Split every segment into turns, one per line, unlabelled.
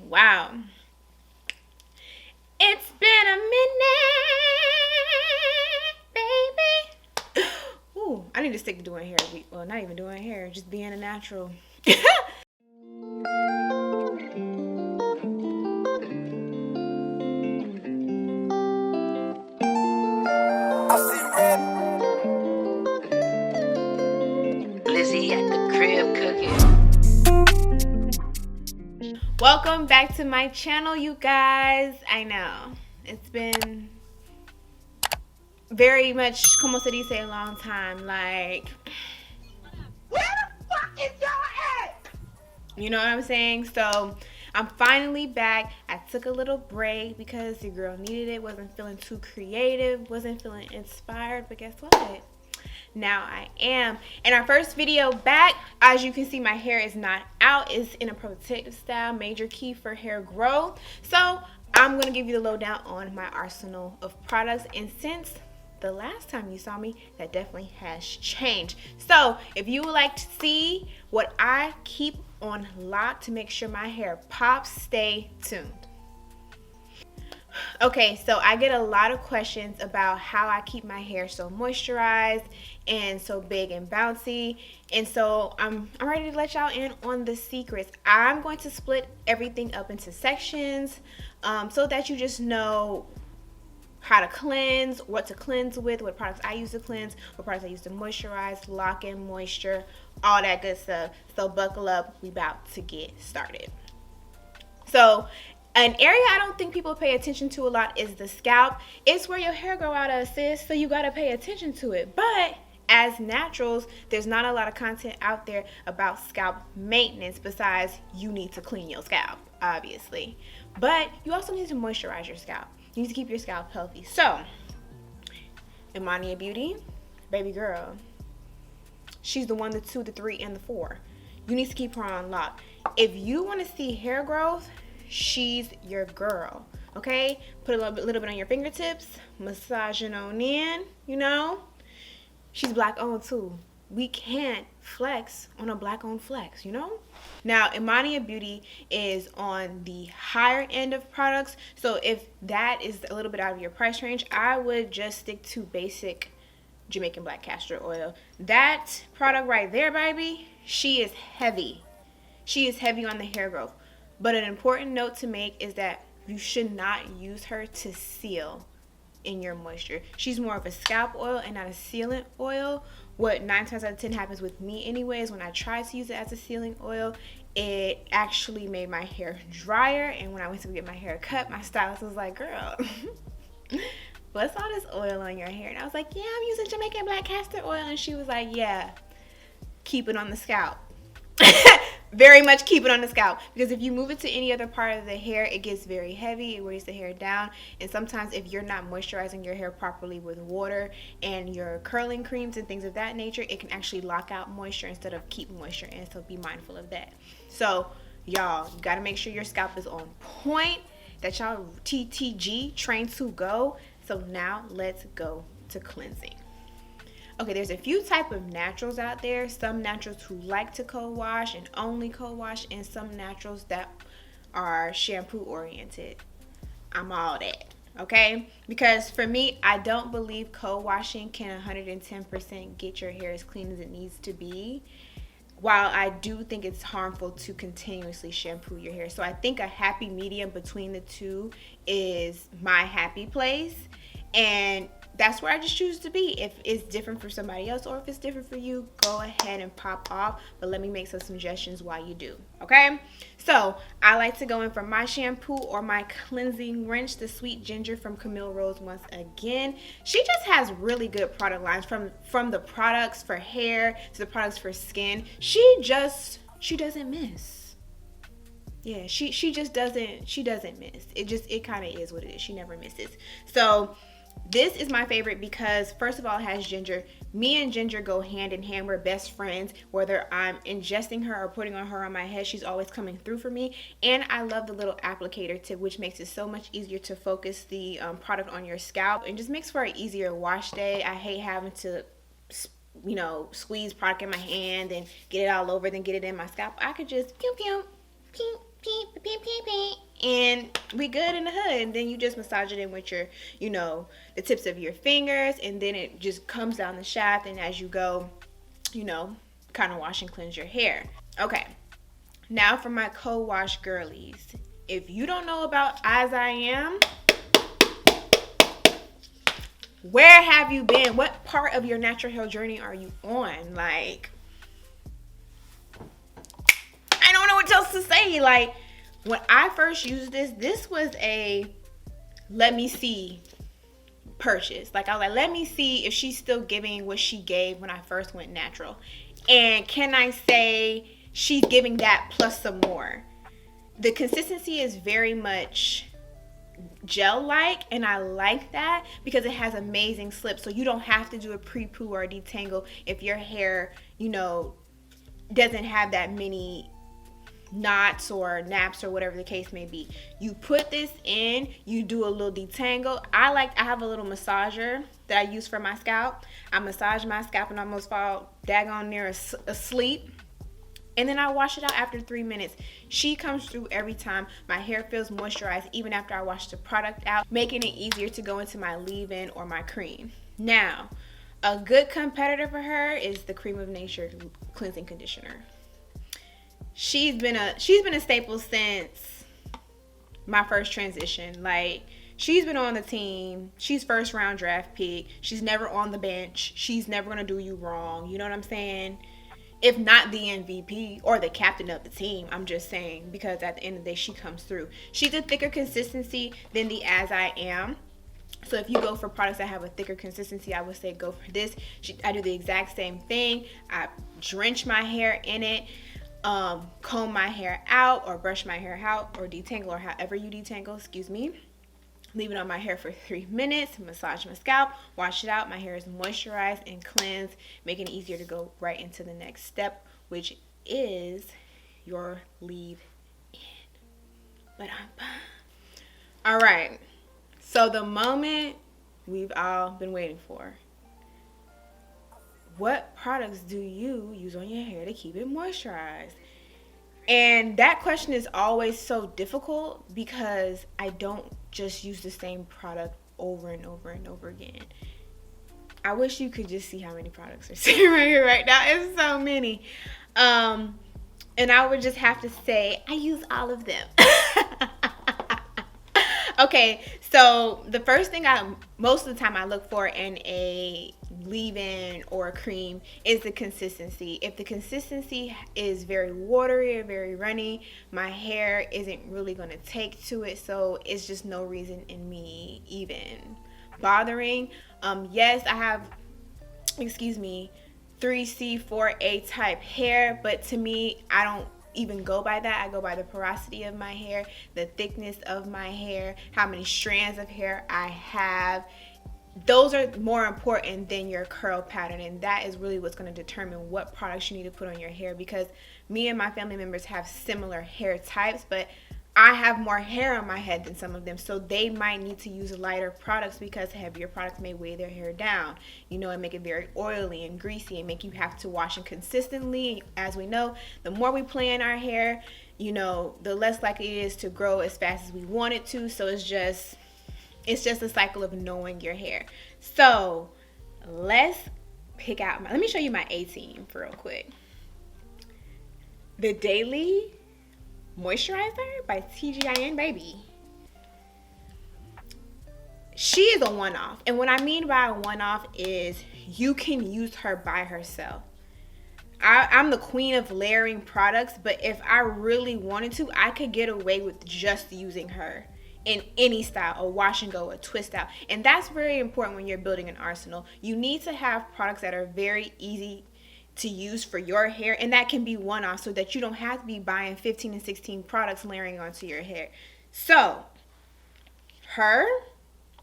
Wow. It's been a minute, baby. Ooh, I need to stick to doing hair. Well, not even doing hair, just being a natural.
Lizzie at the crib cooking.
Welcome back to my channel, you guys. I know it's been very much, como se dice, a long time. Like,
Where the fuck is your ass?
you know what I'm saying? So I'm finally back. I took a little break because your girl needed it. Wasn't feeling too creative. Wasn't feeling inspired. But guess what? Now I am. In our first video back, as you can see, my hair is not out. It's in a protective style, major key for hair growth. So I'm going to give you the lowdown on my arsenal of products. And since the last time you saw me, that definitely has changed. So if you would like to see what I keep on lock to make sure my hair pops, stay tuned. Okay, so I get a lot of questions about how I keep my hair so moisturized and so big and bouncy. And so I'm ready to let y'all in on the secrets. I'm going to split everything up into sections so that you just know how to cleanse, what to cleanse with, what products I use to cleanse, what products I use to moisturize, lock in moisture, all that good stuff. So buckle up, we about to get started. So an area I don't think people pay attention to a lot is the scalp. It's where your hair grow out of, sis, so you gotta pay attention to it. But as naturals, there's not a lot of content out there about scalp maintenance besides you need to clean your scalp, obviously. But you also need to moisturize your scalp. You need to keep your scalp healthy. So, Maiya Beauty, baby girl, she's the 1, the 2, the 3, and the 4. You need to keep her on lock. If you want to see hair growth, she's your girl. Okay, put a little bit on your fingertips, massaging on in. You know, she's black owned too. We can't flex on a black owned flex, you know. Now, Maiya Beauty is on the higher end of products, so if that is a little bit out of your price range, I would just stick to basic Jamaican black castor oil. That product right there, baby, she is heavy. She is heavy on the hair growth. But an important note to make is that you should not use her to seal in your moisture. She's more of a scalp oil and not a sealant oil. What 9 times out of 10 happens with me anyways, when I tried to use it as a sealing oil, it actually made my hair drier. And when I went to get my hair cut, my stylist was like, girl, what's all this oil on your hair? And I was like, yeah, I'm using Jamaican black castor oil. And she was like, yeah, keep it on the scalp. Very much keep it on the scalp, because if you move it to any other part of the hair, it gets very heavy. It weighs the hair down, and sometimes if you're not moisturizing your hair properly with water and your curling creams and things of that nature, it can actually lock out moisture instead of keep moisture in. So be mindful of that. So y'all, you got to make sure your scalp is on point, that y'all TTG, trained to go. So now let's go to cleansing. Okay, there's a few type of naturals out there. Some naturals who like to co-wash and only co-wash, and some naturals that are shampoo oriented. I'm all that, okay? Because for me, I don't believe co-washing can 110% get your hair as clean as it needs to be, while I do think it's harmful to continuously shampoo your hair. So I think a happy medium between the two is my happy place. And that's where I just choose to be. If it's different for somebody else or if it's different for you, go ahead and pop off. But let me make some suggestions while you do, okay? So I like to go in for my shampoo or my cleansing rinse, the Sweet Ginger from Camille Rose once again. She just has really good product lines, from the products for hair to the products for skin. She doesn't miss. Yeah, she just doesn't miss. It kind of is what it is. She never misses. So this is my favorite because, first of all, it has ginger. Me and ginger go hand in hand. We're best friends. Whether I'm ingesting her or putting on her on my head, she's always coming through for me. And I love the little applicator tip, which makes it so much easier to focus the product on your scalp and just makes for an easier wash day. I hate having to squeeze product in my hand and get it all over, then get it in my scalp. I could just pew pew pew pew pew pew and we good in the hood. And then you just massage it in with your, you know, the tips of your fingers, and then it just comes down the shaft, and as you go, you know, kind of wash and cleanse your hair. Okay, now for my co-wash girlies. If you don't know about As I Am, where have you been? What part of your natural hair journey are you on? Like, I don't know what else to say. Like, when I first used this was a let me see purchase. Like, I was like, let me see if she's still giving what she gave when I first went natural. And can I say she's giving that plus some more? The consistency is very much gel-like, and I like that because it has amazing slip, so you don't have to do a pre-poo or a detangle if your hair, you know, doesn't have that many knots or naps or whatever the case may be. You put this in, you do a little detangle. I have a little massager that I use for my scalp. I massage my scalp and almost fall daggone near asleep. And then I wash it out after 3 minutes. She comes through every time. My hair feels moisturized even after I wash the product out, making it easier to go into my leave-in or my cream. Now, a good competitor for her is the Cream of Nature cleansing conditioner. She's been a staple since my first transition. Like, she's been on the team. She's first round draft pick. She's never on the bench. She's never gonna do you wrong. You know what I'm saying? If not the MVP or the captain of the team, I'm just saying, because at the end of the day, she comes through. She's a thicker consistency than the As I Am. So if you go for products that have a thicker consistency, I would say go for this. I do the exact same thing. I drench my hair in it, comb my hair out or brush my hair out or detangle, or however you detangle, excuse me. Leave it on my hair for 3 minutes, massage my scalp, wash it out. My hair is moisturized and cleansed, making it easier to go right into the next step, which is your leave-in. But I'm fine. All right, so the moment we've all been waiting for. What products do you use on your hair to keep it moisturized? And that question is always so difficult because I don't just use the same product over and over and over again. I wish you could just see how many products are sitting right here right now. It's so many. And I would just have to say, I use all of them. Okay, so the first thing most of the time I look for in a leave-in or a cream is the consistency. If the consistency is very watery or very runny, my hair isn't really going to take to it, so it's just no reason in me even bothering. Yes, I have 3C, 4A type hair, but to me, I don't even go by that. I go by the porosity of my hair, the thickness of my hair, how many strands of hair I have. Those are more important than your curl pattern, and that is really what's going to determine what products you need to put on your hair, because me and my family members have similar hair types, but I have more hair on my head than some of them, so they might need to use lighter products because heavier products may weigh their hair down, you know, and make it very oily and greasy and make you have to wash it consistently. As we know, the more we play in our hair, you know, the less likely it is to grow as fast as we want it to. So it's just a cycle of knowing your hair. So let's pick out let me show you my A team for real quick. The Daily Moisturizer by TGIN, baby. She is a one-off, and what I mean by a one-off is you can use her by herself. I'm the queen of layering products, but if I really wanted to, I could get away with just using her in any style, a wash and go, a twist out. And that's very important when you're building an arsenal. You need to have products that are very easy to use for your hair, and that can be one-off so that you don't have to be buying 15 and 16 products layering onto your hair. So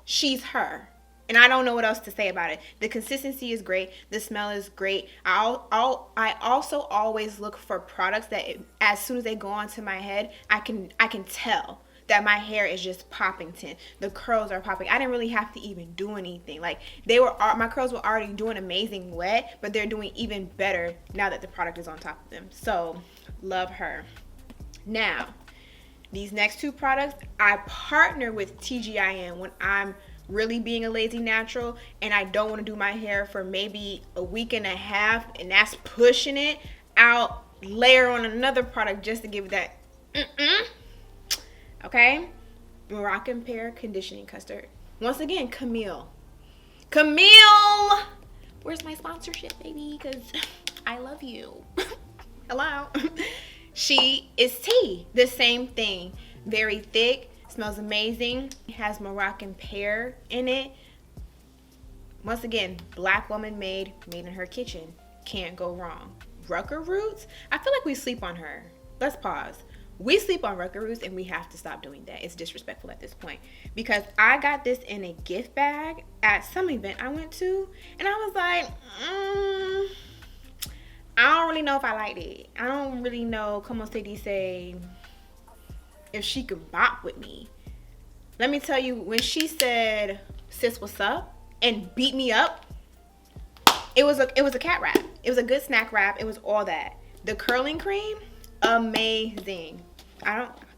she's her, and I don't know what else to say about it. The consistency is great, the smell is great. I also always look for products that as soon as they go onto my head, I can tell that my hair is just popping tint. The curls are popping. I didn't really have to even do anything. Like, my curls were already doing amazing wet, but they're doing even better now that the product is on top of them. So love her. Now These next two products, I partner with TGIN when I'm really being a lazy natural and I don't want to do my hair for maybe a week and a half, and that's pushing it. I'll layer on another product just to give that okay? Moroccan Pear Conditioning Custard. Once again, Camille. Where's my sponsorship, baby? Because I love you. Hello. She is tea. The same thing. Very thick. Smells amazing. It has Moroccan pear in it. Once again, black woman made in her kitchen. Can't go wrong. Rucker Roots. I feel like we sleep on her. Let's pause. We sleep on Rucker Roots and we have to stop doing that. It's disrespectful at this point. Because I got this in a gift bag at some event I went to. And I was like, I don't really know if I liked it. I don't really know, como se dice, if she could bop with me. Let me tell you, when she said, sis, what's up? And beat me up, it was a cat wrap. It was a good snack wrap. It was all that. The curling cream, amazing.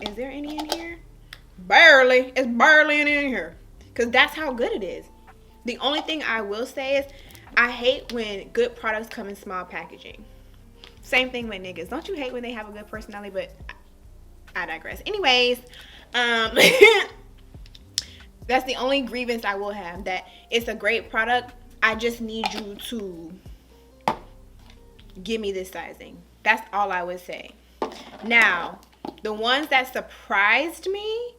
Is there any in here? Barely. It's barely in here. Because that's how good it is. The only thing I will say is, I hate when good products come in small packaging. Same thing with niggas. Don't you hate when they have a good personality? But I digress. Anyways, that's the only grievance I will have. That it's a great product. I just need you to give me this sizing. That's all I would say. Now, the ones that surprised me,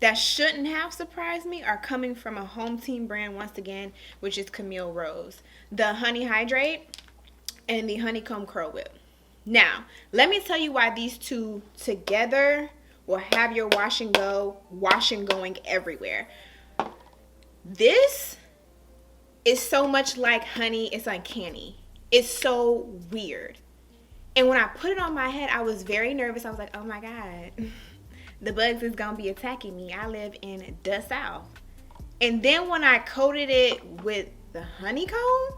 that shouldn't have surprised me, are coming from a home team brand once again, which is Camille Rose. The Honey Hydrate and the Honeycomb Curl Whip. Now, let me tell you why these two together will have your wash and going everywhere. This is so much like honey, it's uncanny. It's so weird. And when I put it on my head, I was very nervous. I was like, oh my God, the bugs is gonna be attacking me. I live in the South. And then when I coated it with the honeycomb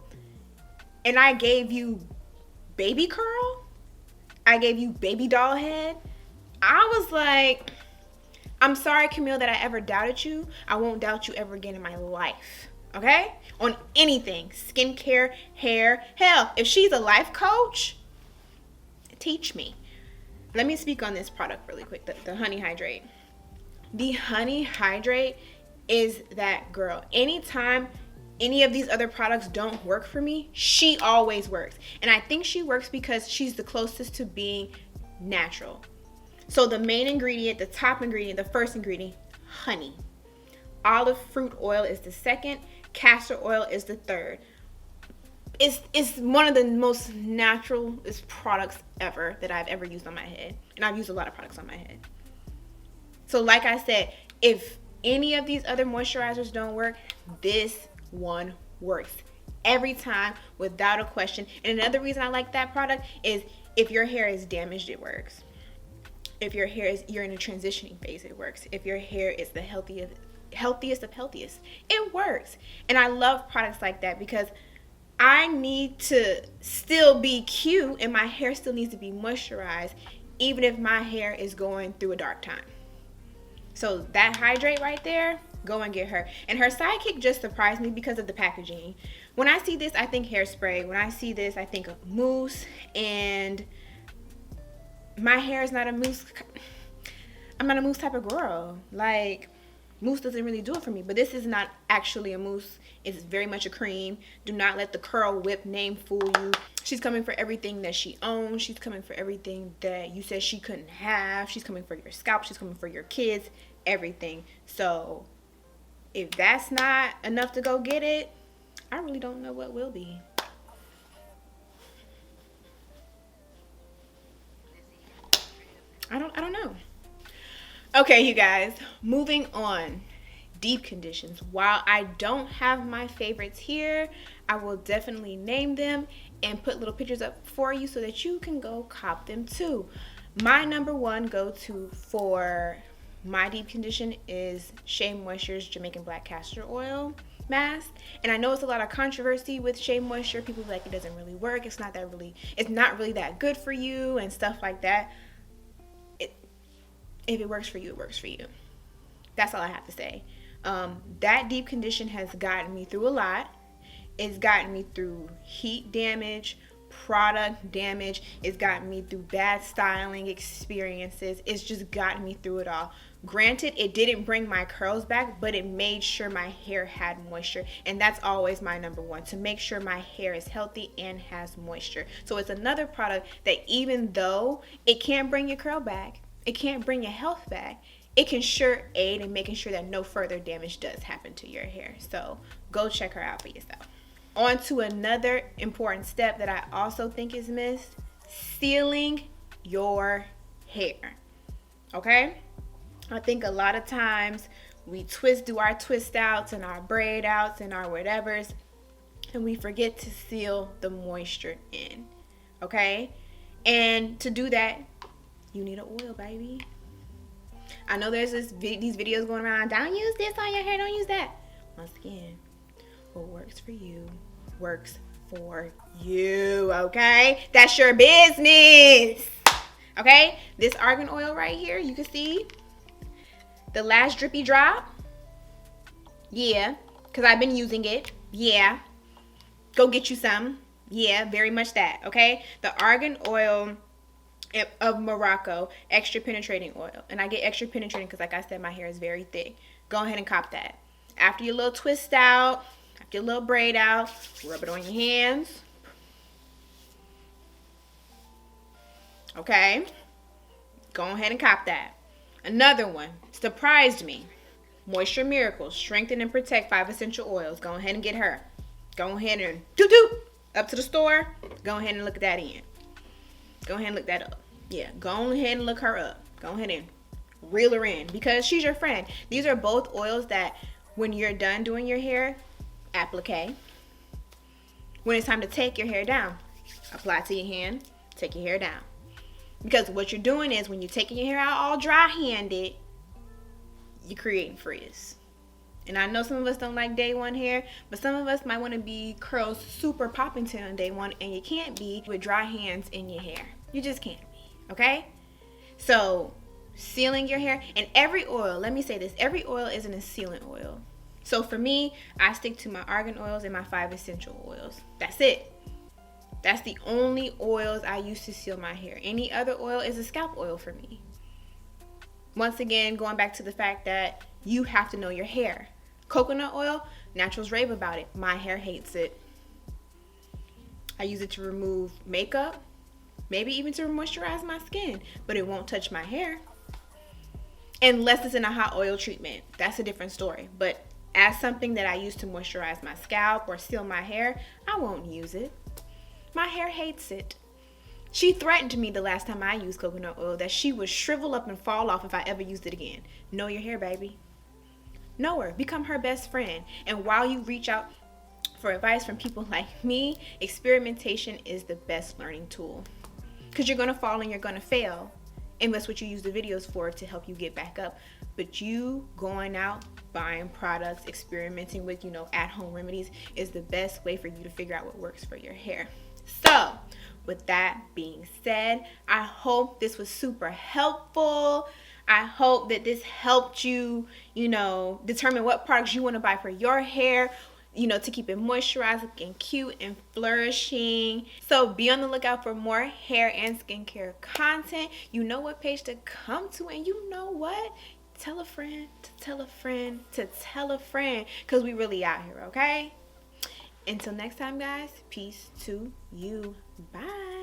and I gave you baby curl, I gave you baby doll head, I was like, I'm sorry, Camille, that I ever doubted you. I won't doubt you ever again in my life. Okay? On anything. Skincare, hair. Hell, if she's a life coach, teach me. Let me speak on this product really quick, the Honey Hydrate. The Honey Hydrate is that girl. Anytime any of these other products don't work for me, she always works. And I think she works because she's the closest to being natural. So the main ingredient, the top ingredient, the first ingredient, honey. Olive fruit oil is the second. Castor oil is the third. It's one of the most natural products ever that I've ever used on my head. And I've used a lot of products on my head. So like I said, if any of these other moisturizers don't work, this one works. Every time, without a question. And another reason I like that product is if your hair is damaged, it works. If your hair is, you're in a transitioning phase, it works. If your hair is the healthiest of healthiest, it works. And I love products like that because I need to still be cute and my hair still needs to be moisturized even if my hair is going through a dark time. So that hydrate right there, go and get her. And her sidekick just surprised me because of the packaging. When I see this, I think hairspray. When I see this, I think of mousse. And my hair is not a mousse. I'm not a mousse type of girl. Like, mousse doesn't really do it for me. But this is not actually a mousse. It's very much a cream. Do not let the Curl Whip name fool you. She's coming for everything that she owns. She's coming for everything that you said she couldn't have. She's coming for your scalp. She's coming for your kids. Everything. So if that's not enough to go get it, I really don't know what will be. I don't know. Okay, you guys, moving on. Deep conditions. While I don't have my favorites here, I will definitely name them and put little pictures up for you so that you can go cop them too. My number one go-to for my deep condition is Shea Moisture's Jamaican Black Castor Oil mask. And I know it's a lot of controversy with Shea Moisture. People are like, it doesn't really work. It's not really that good for you and stuff like that. If it works for you, it works for you. That's all I have to say. That deep condition has gotten me through a lot. It's gotten me through heat damage, product damage. It's gotten me through bad styling experiences. It's just gotten me through it all. Granted, it didn't bring my curls back, but it made sure my hair had moisture. And that's always my number one, to make sure my hair is healthy and has moisture. So it's another product that, even though it can't bring your curl back, it can't bring your health back, it can sure aid in making sure that no further damage does happen to your hair. So go check her out for yourself. On to another important step that I also think is missed: sealing your hair. Okay? I think a lot of times we do our twist outs and our braid outs and our whatevers, and we forget to seal the moisture in. Okay? And to do that, you need an oil, baby. I know there's these videos going around, don't use this on your hair, don't use that. Once again, what works for you works for you, okay? That's your business, okay? This argan oil right here, you can see the last drippy drop. Yeah, because I've been using it. Yeah. Go get you some. Yeah, very much that, okay? The argan oil of Morocco, extra penetrating oil. And I get extra penetrating because, like I said, my hair is very thick. Go ahead and cop that. After your little twist out, after your little braid out, rub it on your hands. Okay? Go ahead and cop that. Another one surprised me. Moisture Miracle, strengthen and protect 5 essential oils. Go ahead and get her. Go ahead and up to the store. Go ahead and look that in. Go ahead and look that up. Yeah, go ahead and look her up. Go ahead and reel her in, because she's your friend. These are both oils that when you're done doing your hair, applique. When it's time to take your hair down, apply to your hand, take your hair down. Because what you're doing is, when you're taking your hair out all dry-handed, you're creating frizz. And I know some of us don't like day one hair, but some of us might want to be curls super popping on day one, and you can't be with dry hands in your hair. You just can't be, okay? So, sealing your hair, and every oil, let me say this, every oil isn't a sealant oil. So for me, I stick to my argan oils and my 5 essential oils. That's it. That's the only oils I use to seal my hair. Any other oil is a scalp oil for me. Once again, going back to the fact that you have to know your hair. Coconut oil, naturals rave about it. My hair hates it. I use it to remove makeup, maybe even to moisturize my skin, but it won't touch my hair. Unless it's in a hot oil treatment. That's a different story. But as something that I use to moisturize my scalp or seal my hair, I won't use it. My hair hates it. She threatened me the last time I used coconut oil that she would shrivel up and fall off if I ever used it again. Know your hair, baby. Know her. Become her best friend. And while you reach out for advice from people like me, experimentation is the best learning tool. Because you're going to fall and you're going to fail. And that's what you use the videos for, to help you get back up. But you going out, buying products, experimenting with, at-home remedies is the best way for you to figure out what works for your hair. So, with that being said, I hope this was super helpful. I hope that this helped you, determine what products you want to buy for your hair, to keep it moisturized, looking cute and flourishing. So be on the lookout for more hair and skincare content. You know what page to come to, and you know what? Tell a friend to tell a friend to tell a friend, because we really out here, okay? Until next time, guys, peace to you. Bye.